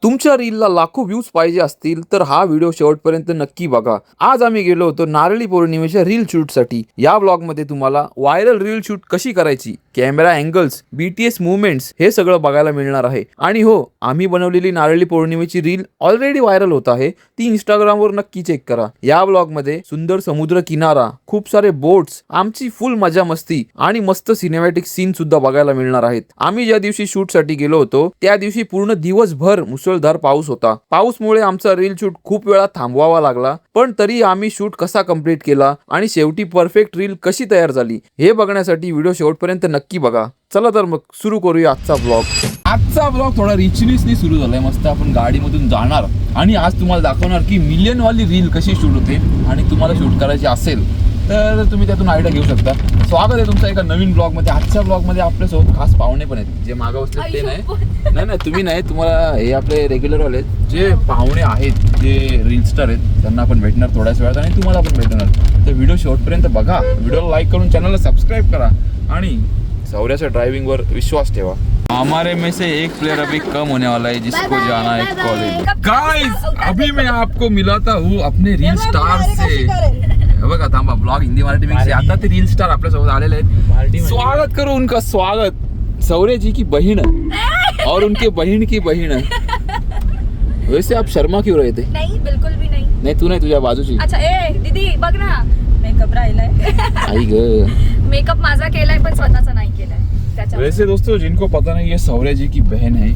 तुमच्या रीलला लाखो व्ह्यूज पाहिजे असतील तर हा व्हिडिओ शेवटपर्यंत नक्की बघा. आज आम्ही गेलो होतो नारळी पौर्णिमेच्या रील शूटसाठी. या ब्लॉगमध्ये तुम्हाला व्हायरल रील शूट कशी करायची, कॅमेरा अँगल्स, BTS मुवमेंट्स हे सगळं बघायला मिळणार आहे. आणि हो, आम्ही बनवलेली नारळी पौर्णिमेची रील ऑलरेडी व्हायरल होत आहे, ती इंस्टाग्रामवर नक्की चेक करा. या ब्लॉगमध्ये सुंदर समुद्र किनारा, खूप सारे बोट्स, आमची फुल मजा मस्ती आणि मस्त सिनेमॅटिक सीन सुद्धा बघायला मिळणार आहेत. आम्ही ज्या दिवशी शूटसाठी गेलो होतो त्या दिवशी पूर्ण दिवसभर मुसळधार पाऊस होता. पाऊसमुळे आमचा रील शूट खूप वेळा थांबवावा लागला, पण तरी आम्ही शूट कसा कंप्लीट केला आणि शेवटी परफेक्ट रील कशी तयार झाली हे बघण्यासाठी व्हिडिओ शेवटपर्यंत नक्की बघा. चला तर मग सुरू करूया आजचा ब्लॉग. आजचा ब्लॉग थोडा रिचनेसनी सुरू झालाय. मस्त आपण गाडीमधून जाणार आणि आज तुम्हाला दाखवणार की मिलियन वाली रील कशी शूट होते. आणि तुम्हाला शूट करायची असेल तर तुम्ही त्यातून आयडिया घेऊ शकता. स्वागत आहे तुमचं एका नवीन ब्लॉगमध्ये. आजच्या ब्लॉगमध्ये आपल्यासोबत खास पाहुणे पण आहेत. जे मागं बसले ते नाही तुम्ही नाही, तुम्हाला हे आपले रेग्युलरवाले जे पाहुणे आहेत, जे रील स्टार आहेत, त्यांना आपण भेटणार थोड्याच वेळात आणि तुम्हाला पण भेटणार. तर व्हिडिओ शेवटपर्यंत बघा, व्हिडिओला लाईक करून चॅनलला सबस्क्राइब करा आणि सौर्याच्या ड्राइविंगवर विश्वास ठेवा. हमारे में से एक प्लेयर अभी कम होने वाला है जिसको जाना है कॉलेज. गाइस, अभी मैं आपको मिलाता हूँ अपने रील स्टार से. बघा थांबा, ब्लॉग हिंदी मराठी मिक्स आहे. आता ते रील स्टार आपल्या सोबत आलेले आहेत. स्वागत करो उनका. स्वागत सौर्य जी की बहन और उनके बहन की बहन. वैसे आप शर्मा क्यों रहे थे? नहीं, बिल्कुल भी नहीं. नहीं, तू नाही, तुझ्या बाजूची. अच्छा, ए दीदी बघ ना, मेकअप राहिलाय. आई ग, मेकअप माझा केलाय पण स्वतःचा नाही केलाय. वैसे दोस्तों जिनको पता नहीं, ये सौर्य जी की बहन है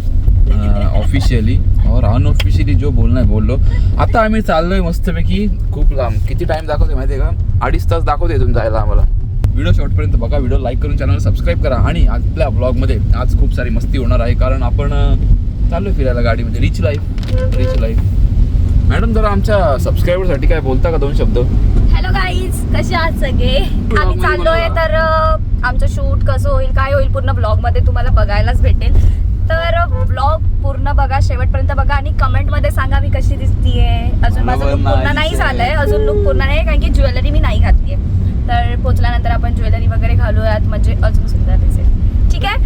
ऑफिशियली, और अनऑफिशियली जो बोलना है बोल लो. आता आम्ही चाललोय मस्तपैकी खूप लांब. किती टाइम दाखवते माहिती आहे का? 2.5 तास दाखवते इथून जायला आम्हाला. व्हिडिओ शेवटपर्यंत बघा, व्हिडिओ लाईक करून चॅनल सबस्क्राईब करा. आणि आपल्या ब्लॉगमध्ये आज खूप सारी मस्ती होणार आहे, कारण आपण चाललोय फिरायला गाडीमध्ये. Rich life. मॅडम, जरा आमच्या सबस्क्रायबरसाठी काय बोलता का 2 शब्द? हॅलो गाईज, कसे आहात सगळे? आम्ही चाललोय, तर आमचं शूट कसं होईल, काय होईल, पूर्ण ब्लॉग मध्ये तुम्हाला बघायलाच भेटेल. तर ब्लॉग पूर्ण बघा, शेवटपर्यंत बघा आणि कमेंट मध्ये सांगा मी कशी दिसतीये. अजून माझं लुक पूर्ण नाही झालंय, अजून लुक पूर्ण नाही, कारण की ज्वेलरी मी नाही घातलीये. तर पोचल्यानंतर आपण ज्वेलरी वगैरे घालूयात, म्हणजे अजून सुंदर दिसेल. ठीक आहे,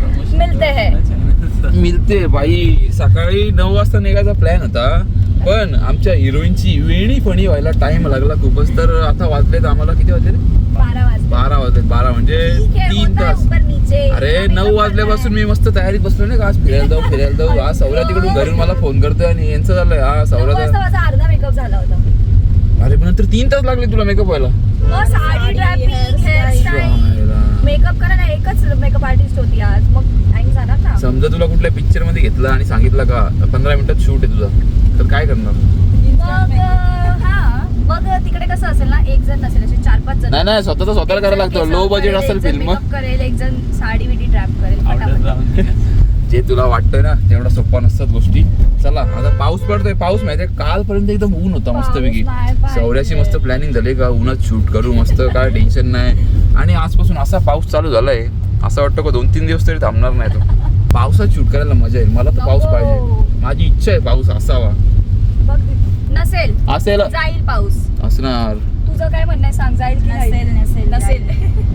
मिळते बाई. सकाळी 9 वाजता निघायचा प्लॅन होता, पण आमच्या हिरोईनची वेणी फणी व्हायला टाइम लागला खूपच. तर आता वाजलेत आम्हाला, किती वाजले? 12 वाजले. 12 म्हणजे 3 तास. अरे 9 वाजल्यापासून मी मस्त तयारीत बसलो नाही का, आज फिरायला जाऊ. आज सौर्या तिकडून घरून मला फोन करतोय आणि यांचं झालंय. हा सौर्याचा अर्धा मेकअप झाला होता. अरे पण नंतर 3 तास लागले तुला मेकअप व्हायला. साडी, ड्रॅपिंग, हेअरस्टाईल, मेकअप करायला एकच मेकअप आर्टिस्ट होती आज. मग टाइम झाला ना. समजा तुला कुठल्या पिक्चर मध्ये घेतलं आणि सांगितलं का 15 मिनिटात शूट आहे तुझा, तर काय करणार? मग तिकडे कसं असेल ना, एक जण नसेल, असे 4-5 जण. नाही, स्वतःला करायला लागतं. लो बजेट असेल फिल्म करेल, एक जण साडी विडी ड्रॅप करेल. जे तुला वाटतंय ना तेवढा सोपा नसतात गोष्टी. चला, आता पाऊस पडतोय. पाऊस माहितीये, कालपर्यंत एकदम ऊन होता मस्तपैकी. सौर्याची मस्त प्लॅनिंग झाली का उन्हात शूट करू, मस्त काय टेन्शन नाही. आणि आजपासून असा पाऊस चालू झालाय, असं वाटतं का 2-3 दिवस तरी थांबणार नाही तो. पावसात शूट करायला मजा येईल. मला तर पाऊस पाहिजे, माझी इच्छा आहे पाऊस असावा. नसेल जाईल पाऊस. असणार. तुझं काय म्हणणं आहे, सांग, जाईल की नसेल?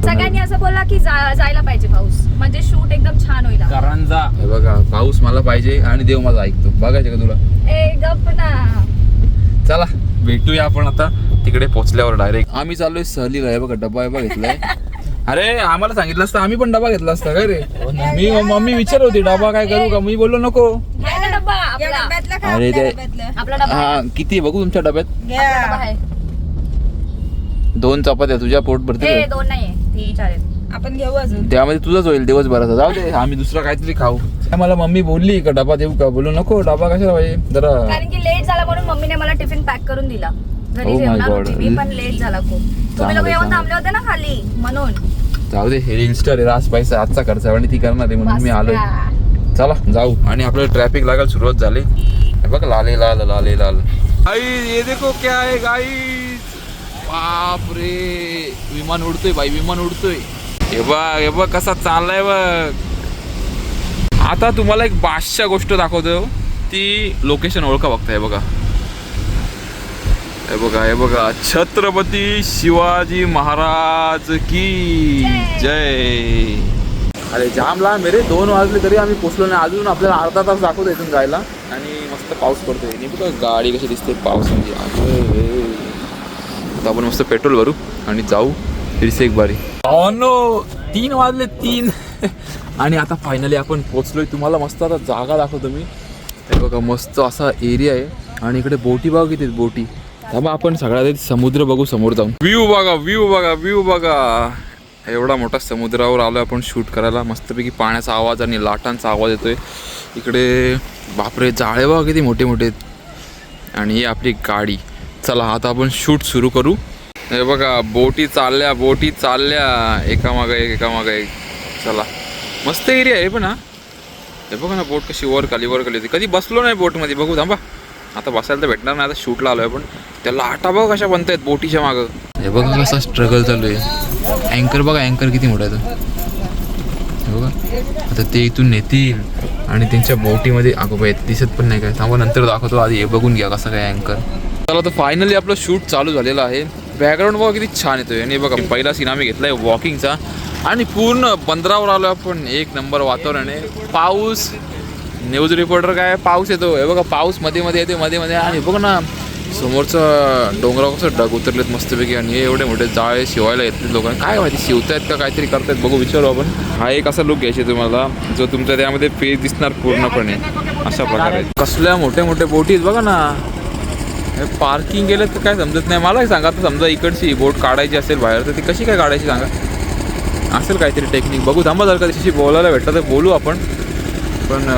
सगळ्यांनी असं बोला की जायला पाहिजे पाऊस, म्हणजे शूट एकदम छान होईल. हे बघा, पाऊस मला पाहिजे आणि देव माझा ऐकतो. बघायचं का तुला? ए गप ना. चला भेटूया आपण आता तिकडे पोहोचल्यावर डायरेक्ट. आम्ही चाललोय सहलीला. हे बघा, डबा घेतलाय. अरे आम्हाला सांगितलं असतं, आम्ही पण डबा घेतला असता काय रे. मी मम्मी विचार होती डबा काय करू का, मी बोललो नको. अरे ते आपला डबा हा, किती बघू तुमच्या डब्यात? आहे 2 चपात्या. तुझ्या पोट भरते? 2 नाही, 3-4 आहेत. आपण घेऊ अजून. त्यामध्ये तुझंच होईल दिवसभराचा. जाऊ दे, आम्ही दुसरा काहीतरी खाऊ. मला मम्मी बोलली का डबा देऊ का, बोलू नको. डबा कशाला पाहिजे जरा, कारण की लेट झाला म्हणून मम्मीने मला टिफिन पॅक करून दिला. घरी जेवणार होती मी, पण लेट झाला खूप. तुम्ही लोक येऊन थांबले होते ना खाली, म्हणून. जाऊ दे, हे इन्स्टा रास पैसा आजचा खर्च आणि ती करणार आहे म्हणून मी आलोय. चला जाऊ. आणि आपल्याला ट्रॅफिक लागायला सुरुवात झाली. बघ, लाले लाल. ये देखो क्या है गाईज. बाप रे, विमान उडतोय बाई, विमान उडतोय. हे बघ कसा चाललाय बघ. आता तुम्हाला एक बादशा गोष्ट दाखवतो, ती लोकेशन ओळखा बघता. हे बघा, छत्रपती शिवाजी महाराज की जय. अरे जाम लांब आहे रे, 2 वाजले तरी आम्ही पोचलो नाही अजून. आपल्याला अर्धा तास दाखवतो इथून जायला. आणि मस्त पाऊस पडतोय. आणि बघा गाडी कशी दिसते पाऊस म्हणजे. आता आपण मस्त पेट्रोल भरू आणि जाऊ रिसेक बारी. नो 3 वाजले 3. आणि आता फायनली आपण पोचलोय. तुम्हाला मस्त आता जागा दाखवतो मी. हे बघा मस्त असा एरिया आहे. आणि इकडे बोटी बघा किती बोटी. त्यामुळे आपण सगळ्यात आधी समुद्र बघू समोर जाऊन. व्ह्यू बघा व्ह्यू बघा व्ह्यू बघा. एवढा मोठा समुद्रावर आलो आपण शूट करायला. मस्तपैकी पाण्याचा आवाज आणि लाटांचा आवाज येतोय इकडे. बापरे जाळे बघा किती मोठे मोठे. आणि ही आपली गाडी. चला आता आपण शूट सुरू करू. हे बघा बोटी चालल्या एकामागे एक. चला मस्त एरिया आहे पण हा. हे बघा ना बोट कशी वर खाली होती. कधी बसलो नाही बोटमध्ये. बघू थांबा आता बसायला तर भेटणार नाही. आता शूटला आलो आहे पण त्या लाटा बघा कशा बनत आहेत बोटीच्या मागं. हे बघा कसा स्ट्रगल चालू आहे. अँकर बघा अँकर किती मोठा आहे तो. हे बघा आता ते इथून नेतील आणि त्यांच्या बोटीमध्ये अगोबा येत दिसत पण नाही काय. थांबा नंतर दाखवतो. आधी हे बघून घ्या कसं काय अँकर. चला तर फायनली आपलं शूट चालू झालेलं आहे. बॅकग्राऊंड बघा किती छान येतोय. आणि बघा पहिला सीन आम्ही घेतलाय वॉकिंगचा. आणि पूर्ण बंदरावर आलो आपण. एक नंबर वातावरण आहे. पाऊस न्यूज रिपोर्टर काय पाऊस येतो. हे बघा पाऊस मध्ये येते मध्ये. आणि बघ ना समोरचं डोंगरावर कसं ढग उतरलेत मस्तपैकी. आणि हे एवढे मोठे जाळे शिवायला येतात लोकांना. काय माहिती शिवतायत का काहीतरी करतायत बघू विचारू आपण. हा एक असा लुक घ्यायचे तुम्हाला जो तुमच्या त्यामध्ये फेस दिसणार पूर्णपणे अशा प्रकारे. कसल्या मोठ्या बोटी आहेत बघा ना. हे पार्किंग केलं तर काय समजत नाही मला. सांगा तर समजा इकडची बोट काढायची असेल बाहेर तर ती कशी काय काढायची सांगा. असेल काहीतरी टेक्निक. बघू थांबा जर का त्याच्याशी बोलायला भेटलं तर बोलू आपण. पण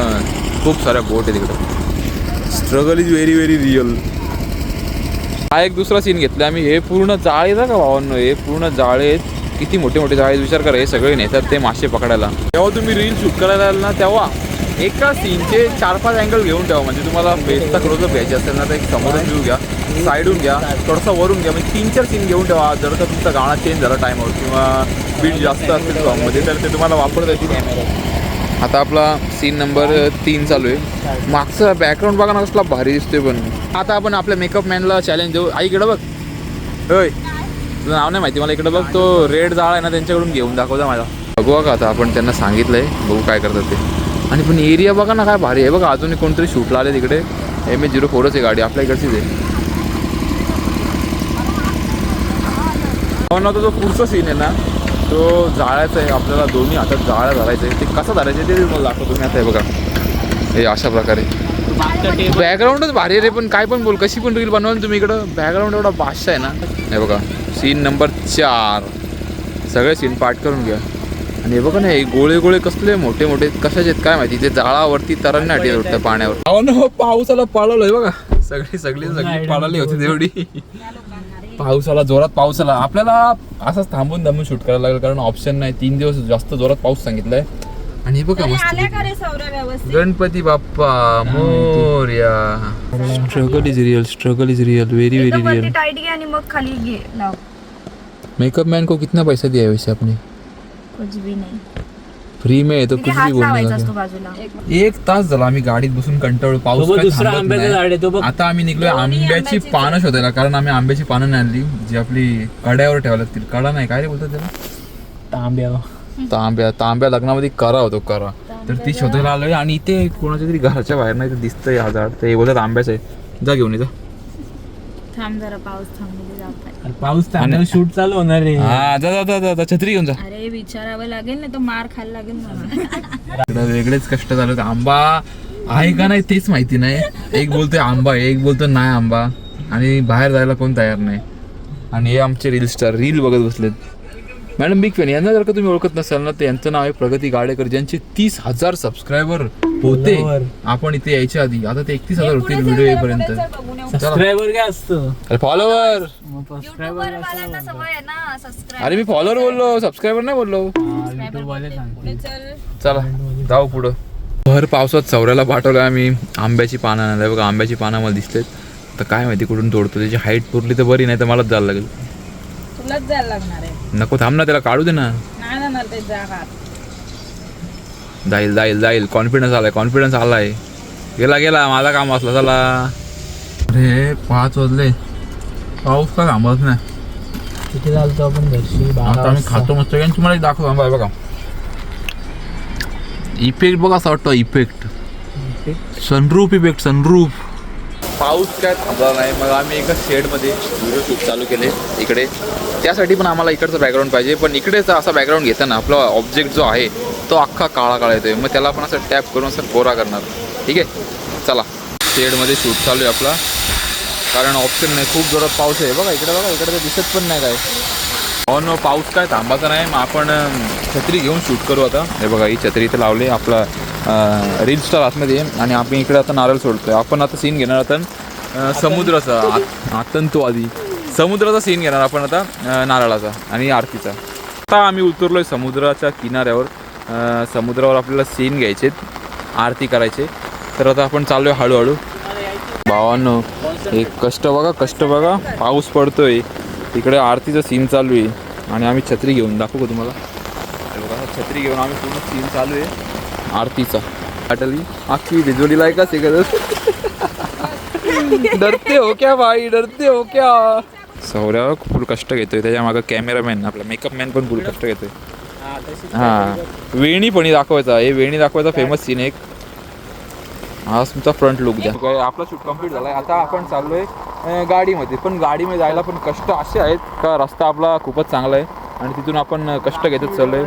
खूप साऱ्या बोट आहे तिकडं. Struggle is very real. हा एक दुसरा सीन घेतला आम्ही. हे पूर्ण जाळे का भावांनो. हे पूर्ण जाळे आहेत. किती मोठे जाळे. विचार करा हे सगळे नेतात ते मासे पकडायला. जेव्हा तुम्ही रील शूट करायला याल ना तेव्हा एका सीनचे 4-5 अँगल घेऊन ठेवा. म्हणजे तुम्हाला बेसचा क्लोजअप घ्यायची असेल ना तर एक समोरून व्ह्यू घ्या, साईडून घ्या, थोडासा वरून घ्या. म्हणजे 3-4 सीन घेऊन ठेवा. जर का तुमचा गाणा चेंज झाला टाईमवर किंवा बीट जास्त असेल सॉन्गमध्ये तर ते तुम्हाला वापरता येतील कॅमेरा. आता आपला सीन नंबर 3 चालू आहे. मागचा बॅकग्राऊंड बघा ना कसला भारी दिसतोय. पण आता आपण आपल्या मेकअप मॅनला चॅलेंज देऊ. आई इकडं बघ. होय तुझं नाव नाही माहिती मला. इकडं बघ तो रेड जाळ आहे ना त्यांच्याकडून घेऊन दाखवता माझा. बघू का आता आपण त्यांना सांगितलंय. बघू काय करतात ते. आणि पण एरिया बघा ना काय भारी आहे. बघा अजून कोणतरी शूटला आले तिकडे. MH04च आहे गाडी आपल्या इकडचीच आहे. पण जो पुढचा सीन आहे ना तो जाळ्याचा आहे. आपल्याला दोन्ही हातात जाळ्या धरायचं आहे. ते कसं धरायचं ते मला दाखवतो मी आता. हे बघा हे अशा प्रकारे. बॅकग्राऊंडच भारी रे. पण काय पण बोल कशी पण रील बनवाल तुम्ही इकडं बॅकग्राऊंड एवढा बादशाह आहे ना. हे बघा सीन नंबर 4. सगळे सीन पाठ करून घ्या. आणि हे बघा ना हे गोळे कसले मोठे कशाचे आहेत काय माहिती. ते जाळावरती तरण्यासाठी उठतं पाण्यावर. हो ना पावसाला पाळवलंय बघा. सगळी पाळाली होती तेवढी. पावसाला जोरात पाऊस आला. आपल्याला असंच थांबून शूट करायला लागेल कारण ऑप्शन नाही. 3 दिवस जास्त जोरात पाऊस सांगितलाय. आणि बघा मस्त Ganpati Bappa Morya. Struggle is real very real. आणि मग खाली घे लाव. मेकअप मैन को कितना पैसा दिया है वैसे आपने? कुछ भी नहीं. फ्री में तो कुछ भी बोलणे. 1 तास झाला आम्ही गाडीत बसून कंटाळलो. पाऊस आता आम्ही निघलोय आंब्याची पानं शोधायला. कारण आम्ही आंब्याची पानं नाही आणली जी आपली कड्यावर ठेवायला लागतील. कडा नाही काय रे बोलतात त्याला. तांब्या लग्नामध्ये करा होतो करा. तर ती शोधायला आलोय. आणि इथे कोणाच्या तरी घराच्या बाहेर नाही दिसतंय हा झाड. ते बोलतात आंब्याचं आहे. जा घेऊन ये जा. थांब जरा पाऊस थांबले जात. पाऊस थांबल्यावर शूट चालू होणार रे. हा जा छत्री घेऊन जा. अरे विचारावं लागेल ना तो मार खायला लागेल मला. वेगळेच कष्ट झाले. आंबा आहे का नाही तेच माहिती नाही. एक बोलतोय आंबा आहे एक बोलतोय नाही आंबा. आणि बाहेर जायला कोण तयार नाही. आणि हे आमचे रील स्टार रील बघत बसलेत. Madam big fan. यांना जर का तुम्ही ओळखत नसाल ना तर यांचं नाव आहे प्रगती गाडेकर. ज्यांचे 30,000 सबस्क्रायबर होते आपण इथे यायच्या आधी. आता ते 31,000 होतील व्हिडिओ येईपर्यंत. सबस्क्रायबर काय असतं? अरे फॉलोवर. युट्यूबवर वाल्यांना सवय आहे ना सबस्क्राइब. अरे मी फॉलोवर बोललो सबस्क्रायबर नाही बोललो. चला जाऊ पुढं. भर पावसात चौऱ्याला पाठवलं आम्ही आंब्याची पानं आणायला. बघा आंब्याची पानं मला दिसतेत. तर काय माहिती कुठून तोडतो. त्याची हाईट पुरली तर बरी नाही तर मलाच जायला लागेल. तुलाच जायला लागणार आहे. नको थांब ना त्याला काढू दे ना. नाही जाणार ते जागा. जाईल कॉन्फिडन्स आलाय. गेला माझा काम असला. चला अरे 5 वाजले पाऊस का थांबत नाही. किती चालतो आपण घरची आता आम्ही खातो मस्त. तुम्हाला दाखवतो आंबा आहे बघा. इफेक्ट बघा असं वाटतं इफेक्ट सनरूफ इफेक्ट सनरूफ. पाऊस काय थांबला नाही मग आम्ही एका शेडमध्ये व्हिडिओ शूट चालू केले इकडे. त्यासाठी पण आम्हाला इकडचं बॅकग्राऊंड पाहिजे, पण इकडेच असा बॅकग्राऊंड घेताना आपला ऑब्जेक्ट जो आहे तो अख्खा काळा येतोय, मग त्याला पण असं टॅप करून असं कोरा करणार. ठीक आहे चला शेडमध्ये शूट चालू आहे आपला, कारण ऑप्शन नाही. खूप जोरात पाऊस आहे बघा इकडे तर दिसत पण नाही काय. ऑन पाऊस काय थांबायचा नाही, मग आपण छत्री घेऊन शूट करू आता. हे बघा ही छत्री इथं लावली, आपला रील स्टार आतमध्ये आणि आपण इकडे आता नारळ सोडतोय. आपण आता सीन घेणार आता समुद्राचा आतंतो आधी समुद्राचा सीन घेणार आपण आता नारळाचा आणि आरतीचा. आता आम्ही उतरलोय समुद्राच्या किनाऱ्यावर. समुद्रावर आपल्याला सीन घ्यायचे, आरती करायचे. तर आता आपण चाललोय हळूहळू. भावांनो एक कष्ट बघा पाऊस पडतोय तिकडे, आरतीचा सीन चालू आहे आणि आम्ही छत्री घेऊन दाखवू का तुम्हाला. बघा छत्री घेऊन आम्ही पूर्ण सीन चालू आहे आरतीचा. आटली आखी भिजवलीला आहे का सिगरेट. डरते हो क्या भाई, डरते हो क्या. सौर्या फुल कष्ट घेतोय, त्याच्या मागं कॅमेरामॅन आपला मेकअप मॅन पण फुल कष्ट घेतोय. हां वेणी पण दाखवायचा, हे वेणी दाखवायचा फेमस सीन एक. हा तुमचा फ्रंट लुक द्या. आपला शूट कम्प्लीट झाला. आता आपण चाललोय गाडीमध्ये, पण गाडीमध्ये जायला पण कष्ट असे आहेत का रस्ता आपला खूपच चांगला आहे आणि तिथून आपण कष्ट घेतच चाललोय.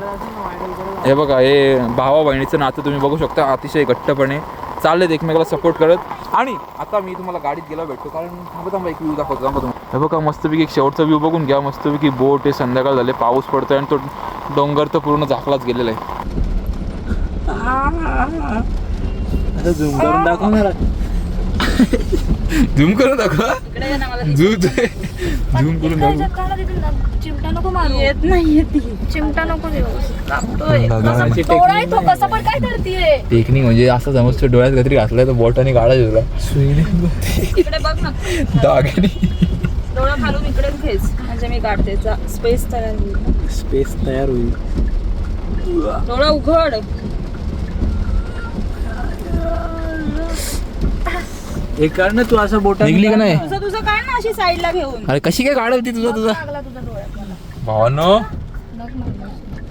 हे बघा हे भावा बहिणीचं नातं तुम्ही बघू शकता, अतिशय घट्टपणे चाललेत एकमेकाला सपोर्ट करत. आणि आता मी तुम्हाला गाडीत गेला भेटतो, कारण थांबा एक व्ह्यू दाखवतो तुम्हाला. हे बघा मस्तपैकी एक शेवटचा व्ह्यू बघून घ्या. मस्तपैकी बोट आहे, संध्याकाळ झाले, पाऊस पडतोय आणि तो डोंगर तर पूर्ण झाकलाच गेलेला आहे. आता झूम करून दाखव मला. झूम करून दाखवा. झूम करून दाखवा. चिमटा नको मारू. येत नाही चिमटा नको देऊ. तो कसा पण काय करतीये. टेक्निक म्हणजे असं समजतो डोळ्यात काहीतरी घातलाय तर बोटाने काढा तुला. इकडे बघ ना दागिनी डोळा खालून इकडेच घेस म्हणजे मी काढते. स्पेस तयार होईल. डोळा उघड. एक काढ ना तू असं बोटा निघली का नाही. तुझं काय ना अशी साईडला घेऊन. अरे कशी काय काढवती तुझा लागला तुझा डोळ्यात मला. भावानो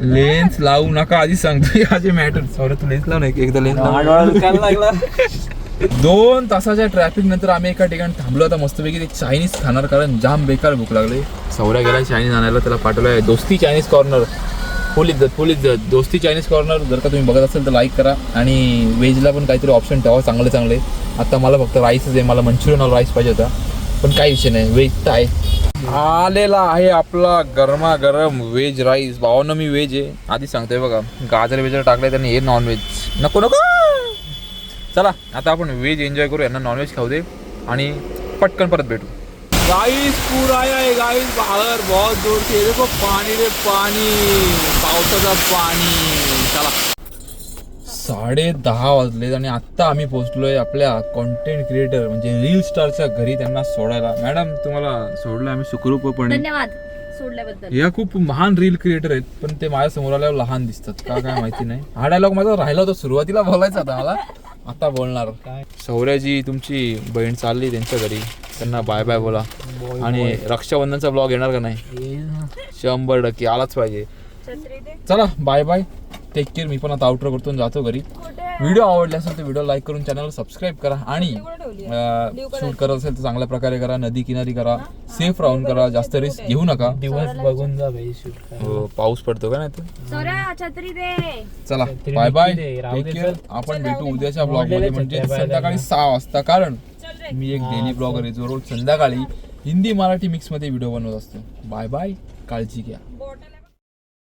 लेन्स लावू नका आधी सांगतो. याचे मॅटर सौर्य तू लेन्स लाव ना एकदा लेन्स लागला. 2 तासाच्या ट्रॅफिक नंतर आम्ही एका ठिकाणी थांबलो. आता मस्तपैकी ते चायनीज खाणार, कारण जाम बेकार भूक लागली. सौर्या गेला चायनीज आणायला, त्याला पाठवलंय दोस्ती चायनीज कॉर्नर. फुल इज्जत दोस्ती चायनीज कॉर्नर. जर का तुम्ही बघत असेल तर लाईक करा आणि व्हेजला पण काहीतरी ऑप्शन ठेवा चांगले. आता मला फक्त राईसच आहे, मला मंचुरियन राईस पाहिजे होता, पण काही विषय नाही, व्हेज तर आहे. आलेला आहे आपला गरमागरम व्हेज राईस. भावानं मी व्हेज आहे आधी सांगतोय बघा. गाजर वेजर टाकलंय त्याने, हे नॉन व्हेज नको. चला आता आपण व्हेज एन्जॉय करू, यांना नॉनव्हेज खाऊ दे आणि पटकन परत भेटू. गाइस पूर आया है गाइस बाहर बहुत जोर से. देखो पानी रे पानी, पावसाचा पाणी. चला 10:30 वाजले आणि आत्ता आम्ही पोहोचलोय आपल्या कॉन्टेंट क्रिएटर म्हणजे रील स्टारच्या घरी त्यांना सोडायला. मॅडम तुम्हाला सोडलं आम्ही सुखरूपपणे. धन्यवाद सोडल्याबद्दल. या खूप महान रील क्रिएटर आहेत, पण ते माझ्या समोर आल्यावर लहान दिसतात का काय माहिती नाही. हा डायलॉग माझा राहिला होता सुरुवातीला बोलायचा होता मला, आता बोलणार. सौर्याजी तुमची बहीण चालली त्यांच्या घरी, त्यांना बाय बाय बोला. आणि रक्षाबंधनचा ब्लॉग येणार का नाही. 100% आलाच पाहिजे. चला बाय बाय, टेक केअर. मी पण आता आउटर करतो जातो घरी. व्हिडिओ आवडला असेल तर व्हिडिओ लाईक करून चॅनलला सबस्क्राईब करा आणि शूट करत असेल तर चांगल्या प्रकारे करा, नदी किनारी करा, सेफ राहून करा, जास्त रिस्क घेऊ नका. दिवस बघून जा भाई शूट. हो पाऊस पडतो का नाही तर. सौर्या छत्री दे. चला बाय बाय, टेक केअर. आपण भेटू उद्याच्या ब्लॉग मध्ये म्हणजे संध्याकाळी 6 वाजता, कारण मी एक डेली ब्लॉगर आहे जो रोज संध्याकाळी हिंदी मराठी मिक्स मध्ये व्हिडिओ बनवत असतो. बाय बाय, काळजी घ्या.